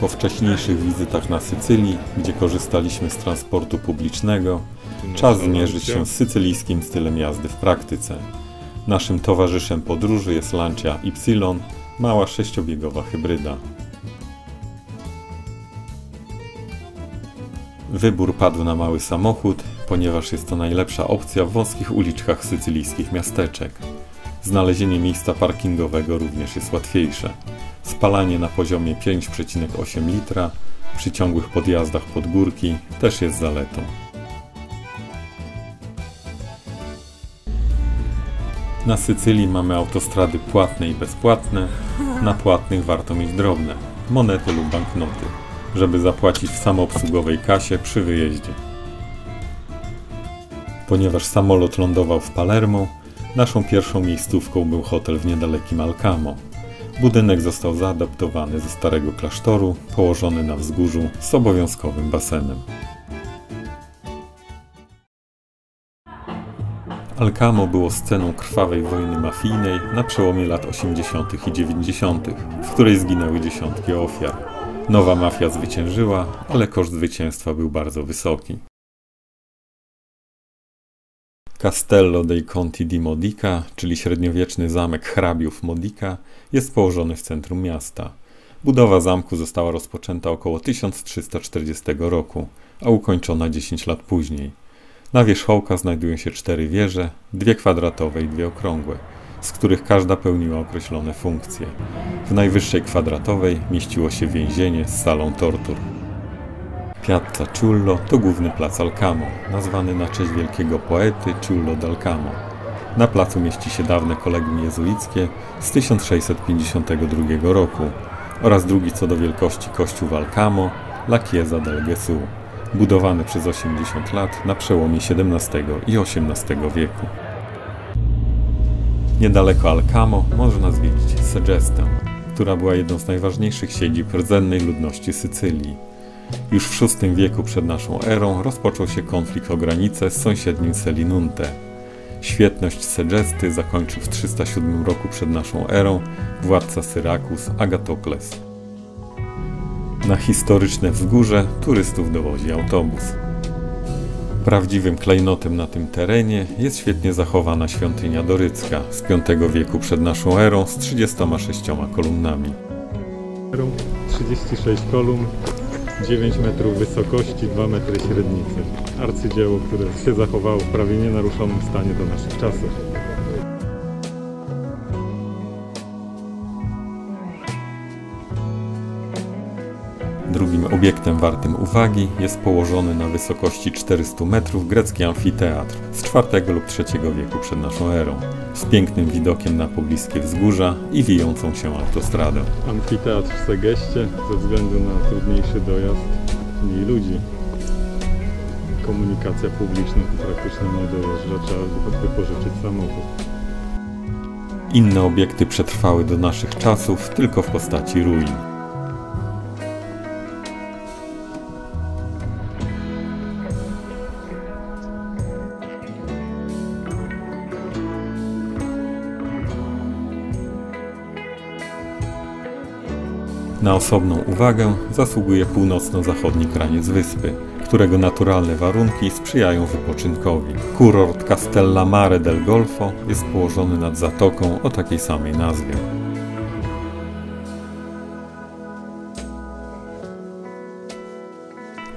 Po wcześniejszych wizytach na Sycylii, gdzie korzystaliśmy z transportu publicznego, czas zmierzyć się z sycylijskim stylem jazdy w praktyce. Naszym towarzyszem podróży jest Lancia Y, mała 6-biegowa hybryda. Wybór padł na mały samochód, ponieważ jest to najlepsza opcja w wąskich uliczkach sycylijskich miasteczek. Znalezienie miejsca parkingowego również jest łatwiejsze. Spalanie na poziomie 5,8 litra przy ciągłych podjazdach pod górki też jest zaletą. Na Sycylii mamy autostrady płatne i bezpłatne. Na płatnych warto mieć drobne, monety lub banknoty, żeby zapłacić w samoobsługowej kasie przy wyjeździe. Ponieważ samolot lądował w Palermo, naszą pierwszą miejscówką był hotel w niedalekim Alcamo. Budynek został zaadaptowany ze starego klasztoru, położony na wzgórzu z obowiązkowym basenem. Alcamo było sceną krwawej wojny mafijnej na przełomie lat 80. i 90., w której zginęły dziesiątki ofiar. Nowa mafia zwyciężyła, ale koszt zwycięstwa był bardzo wysoki. Castello dei Conti di Modica, czyli średniowieczny zamek hrabiów Modica, jest położony w centrum miasta. Budowa zamku została rozpoczęta około 1340 roku, a ukończona 10 lat później. Na wierzchołkach znajdują się 4 wieże, 2 kwadratowe i 2 okrągłe, z których każda pełniła określone funkcje. W najwyższej kwadratowej mieściło się więzienie z salą tortur. Piazza Ciullo to główny plac Alcamo, nazwany na cześć wielkiego poety Ciullo d'Alcamo. Na placu mieści się dawne kolegium jezuickie z 1652 roku oraz drugi co do wielkości kościół w Alcamo, La Chiesa del Gesù, budowany przez 80 lat na przełomie XVII i XVIII wieku. Niedaleko Alcamo można zwiedzić Segestę, która była jedną z najważniejszych siedzib rdzennej ludności Sycylii. Już w VI wieku przed naszą erą rozpoczął się konflikt o granicę z sąsiednim Selinunte. Świetność Segesty zakończył w 307 roku przed naszą erą władca Syrakus Agatokles. Na historyczne wzgórze turystów dowozi autobus. Prawdziwym klejnotem na tym terenie jest świetnie zachowana świątynia dorycka z V wieku przed naszą erą z 36 kolumnami. 36 kolumn, 9 metrów wysokości, 2 metry średnicy. Arcydzieło, które się zachowało w prawie nienaruszonym stanie do naszych czasów. Drugim obiektem wartym uwagi jest położony na wysokości 400 metrów grecki amfiteatr z IV lub III wieku przed naszą erą, z pięknym widokiem na pobliskie wzgórza i wijącą się autostradę. Amfiteatr w Segeście ze względu na trudniejszy dojazd, mniej ludzi. Komunikacja publiczna tu praktycznie nie dojeżdża, trzeba wypożyczyć samochód. Inne obiekty przetrwały do naszych czasów tylko w postaci ruin. Na osobną uwagę zasługuje północno-zachodni kraniec wyspy, którego naturalne warunki sprzyjają wypoczynkowi. Kurort Castellammare del Golfo jest położony nad zatoką o takiej samej nazwie.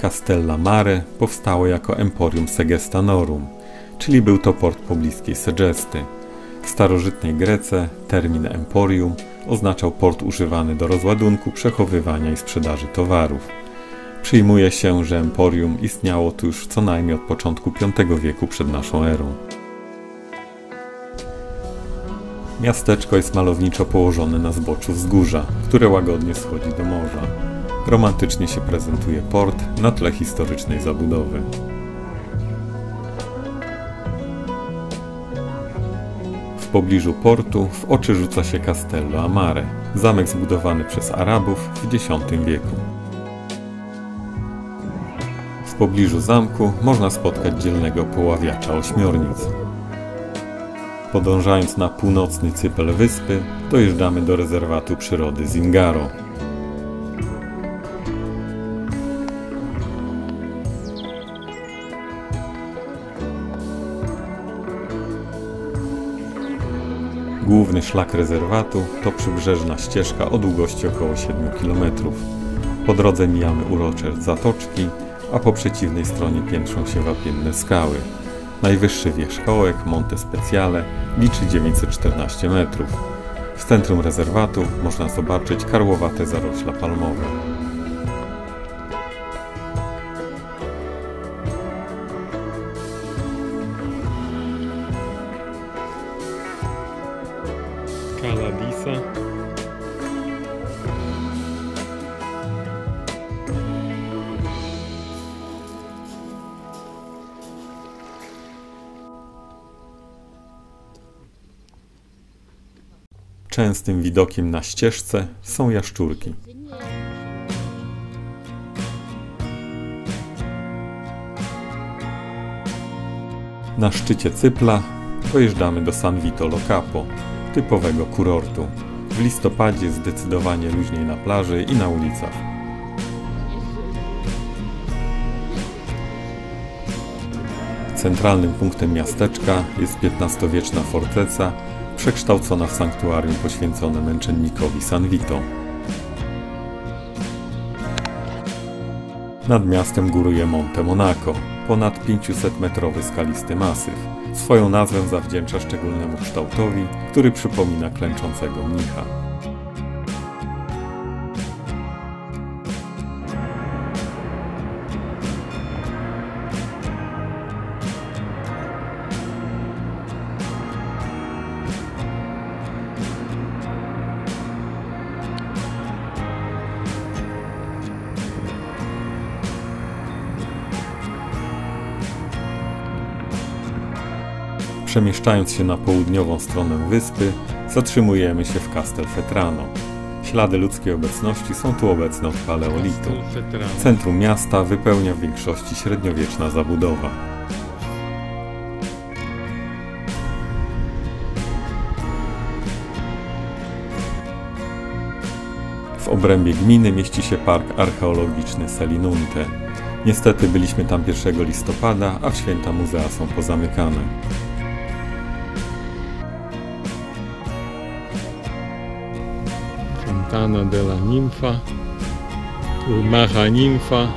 Castellammare powstało jako Emporium Segestanorum, czyli był to port pobliskiej Segesty. W starożytnej Grece termin emporium oznaczał port używany do rozładunku, przechowywania i sprzedaży towarów. Przyjmuje się, że emporium istniało tu już co najmniej od początku V wieku przed naszą erą. Miasteczko jest malowniczo położone na zboczu wzgórza, które łagodnie schodzi do morza. Romantycznie się prezentuje port na tle historycznej zabudowy. W pobliżu portu w oczy rzuca się Castello a Mare, zamek zbudowany przez Arabów w X wieku. W pobliżu zamku można spotkać dzielnego poławiacza ośmiornic. Podążając na północny cypel wyspy, dojeżdżamy do rezerwatu przyrody Zingaro. Główny szlak rezerwatu to przybrzeżna ścieżka o długości około 7 km. Po drodze mijamy urocze zatoczki, a po przeciwnej stronie piętrzą się wapienne skały. Najwyższy wierzchołek, Monte Speciale, liczy 914 metrów. W centrum rezerwatu można zobaczyć karłowate zarośla palmowe. Cala d'Isa. Częstym widokiem na ścieżce są jaszczurki. Na szczycie Cypla dojeżdżamy do San Vito Lo Capo, typowego kurortu. W listopadzie jest zdecydowanie luźniej na plaży i na ulicach. Centralnym punktem miasteczka jest XV-wieczna forteca, przekształcona w sanktuarium poświęcone męczennikowi San Vito. Nad miastem góruje Monte Monaco, ponad 500-metrowy skalisty masyw. Swoją nazwę zawdzięcza szczególnemu kształtowi, który przypomina klęczącego mnicha. Przemieszczając się na południową stronę wyspy, zatrzymujemy się w Castelvetrano. Ślady ludzkiej obecności są tu obecne od paleolitu. Centrum miasta wypełnia w większości średniowieczna zabudowa. W obrębie gminy mieści się park archeologiczny Selinunte. Niestety byliśmy tam 1 listopada, a w święta muzea są pozamykane. Fontana della Ninfa, Macha Ninfa.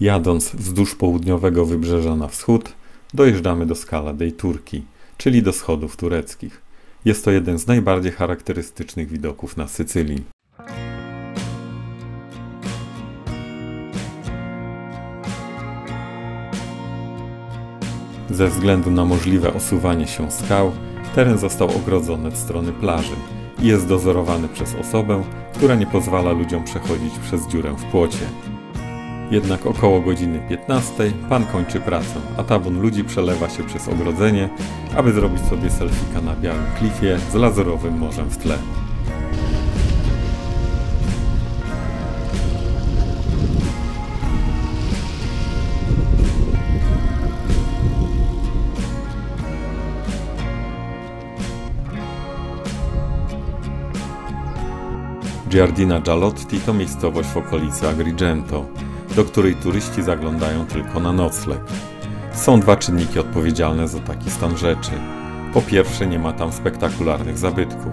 Jadąc wzdłuż południowego wybrzeża na wschód, dojeżdżamy do Scala dei Turchi, czyli do schodów tureckich. Jest to jeden z najbardziej charakterystycznych widoków na Sycylii. Ze względu na możliwe osuwanie się skał, teren został ogrodzony od strony plaży i jest dozorowany przez osobę, która nie pozwala ludziom przechodzić przez dziurę w płocie. Jednak około godziny 15 pan kończy pracę, a tabun ludzi przelewa się przez ogrodzenie, aby zrobić sobie selfika na białym klifie z lazurowym morzem w tle. Giardina Gialotti to miejscowość w okolicy Agrigento, do której turyści zaglądają tylko na nocleg. Są dwa czynniki odpowiedzialne za taki stan rzeczy. Po pierwsze, nie ma tam spektakularnych zabytków.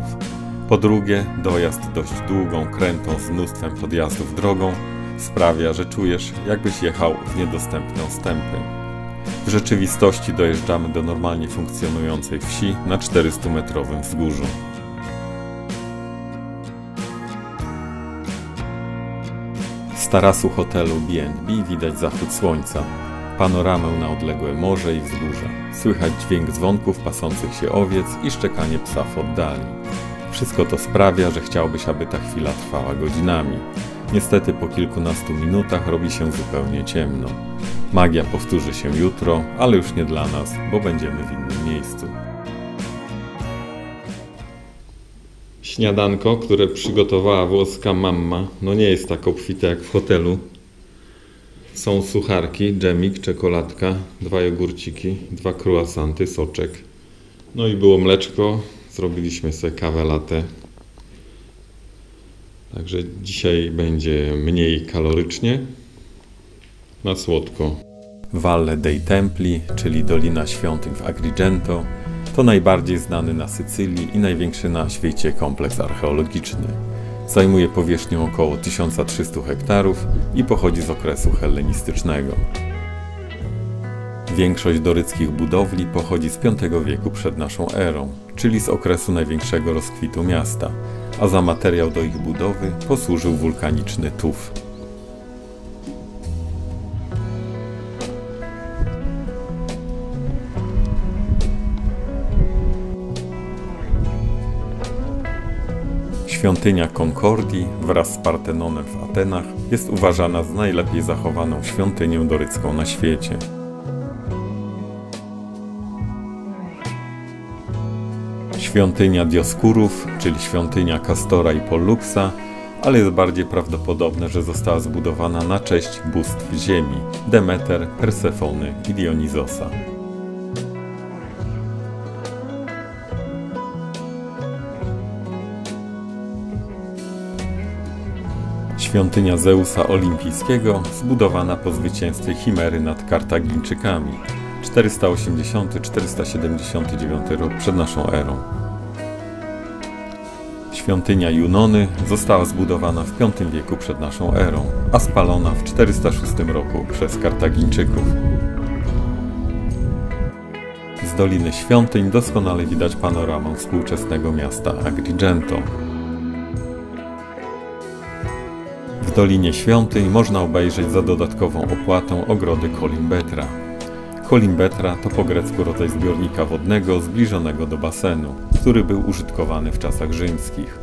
Po drugie, dojazd dość długą, krętą z mnóstwem podjazdów drogą sprawia, że czujesz, jakbyś jechał w niedostępne ostępy. W rzeczywistości dojeżdżamy do normalnie funkcjonującej wsi na 400-metrowym wzgórzu. Z tarasu hotelu B&B widać zachód słońca, panoramę na odległe morze i wzgórza. Słychać dźwięk dzwonków pasących się owiec i szczekanie psa w oddali. Wszystko to sprawia, że chciałbyś, aby ta chwila trwała godzinami. Niestety po kilkunastu minutach robi się zupełnie ciemno. Magia powtórzy się jutro, ale już nie dla nas, bo będziemy w innym miejscu. Śniadanko, które przygotowała włoska mamma, no nie jest tak obfite jak w hotelu. Są sucharki, dżemik, czekoladka, 2 jogurciki, 2 croissanty, soczek. No i było mleczko, zrobiliśmy sobie kawę latte. Także dzisiaj będzie mniej kalorycznie, na słodko. Valle dei Templi, czyli Dolina Świątyń w Agrigento, to najbardziej znany na Sycylii i największy na świecie kompleks archeologiczny. Zajmuje powierzchnię około 1300 hektarów i pochodzi z okresu hellenistycznego. Większość doryckich budowli pochodzi z V wieku przed naszą erą, czyli z okresu największego rozkwitu miasta, a za materiał do ich budowy posłużył wulkaniczny tuf. Świątynia Konkordii wraz z Partenonem w Atenach jest uważana za najlepiej zachowaną świątynię dorycką na świecie. Świątynia Dioskurów, czyli świątynia Castora i Polluxa, ale jest bardziej prawdopodobne, że została zbudowana na cześć bóstw ziemi Demeter, Persefony i Dionizosa. Świątynia Zeusa Olimpijskiego zbudowana po zwycięstwie Chimery nad Kartagińczykami 480-479 rok przed naszą erą. Świątynia Junony została zbudowana w V wieku przed naszą erą, a spalona w 406 roku przez Kartagińczyków. Z Doliny Świątyń doskonale widać panoramę współczesnego miasta Agrigento. W Dolinie Świątyń można obejrzeć za dodatkową opłatę ogrody Kolimbetra. Kolimbetra to po grecku rodzaj zbiornika wodnego zbliżonego do basenu, który był użytkowany w czasach rzymskich.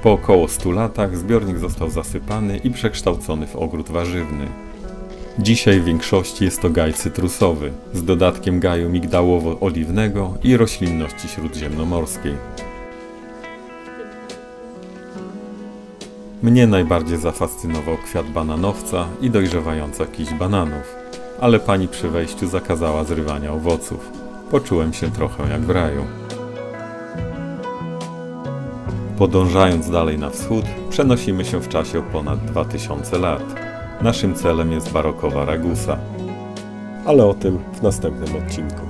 Po około 100 latach zbiornik został zasypany i przekształcony w ogród warzywny. Dzisiaj w większości jest to gaj cytrusowy, z dodatkiem gaju migdałowo-oliwnego i roślinności śródziemnomorskiej. Mnie najbardziej zafascynował kwiat bananowca i dojrzewająca kiść bananów, ale pani przy wejściu zakazała zrywania owoców. Poczułem się trochę jak w raju. Podążając dalej na wschód, przenosimy się w czasie o ponad 2000 lat. Naszym celem jest barokowa Ragusa. Ale o tym w następnym odcinku.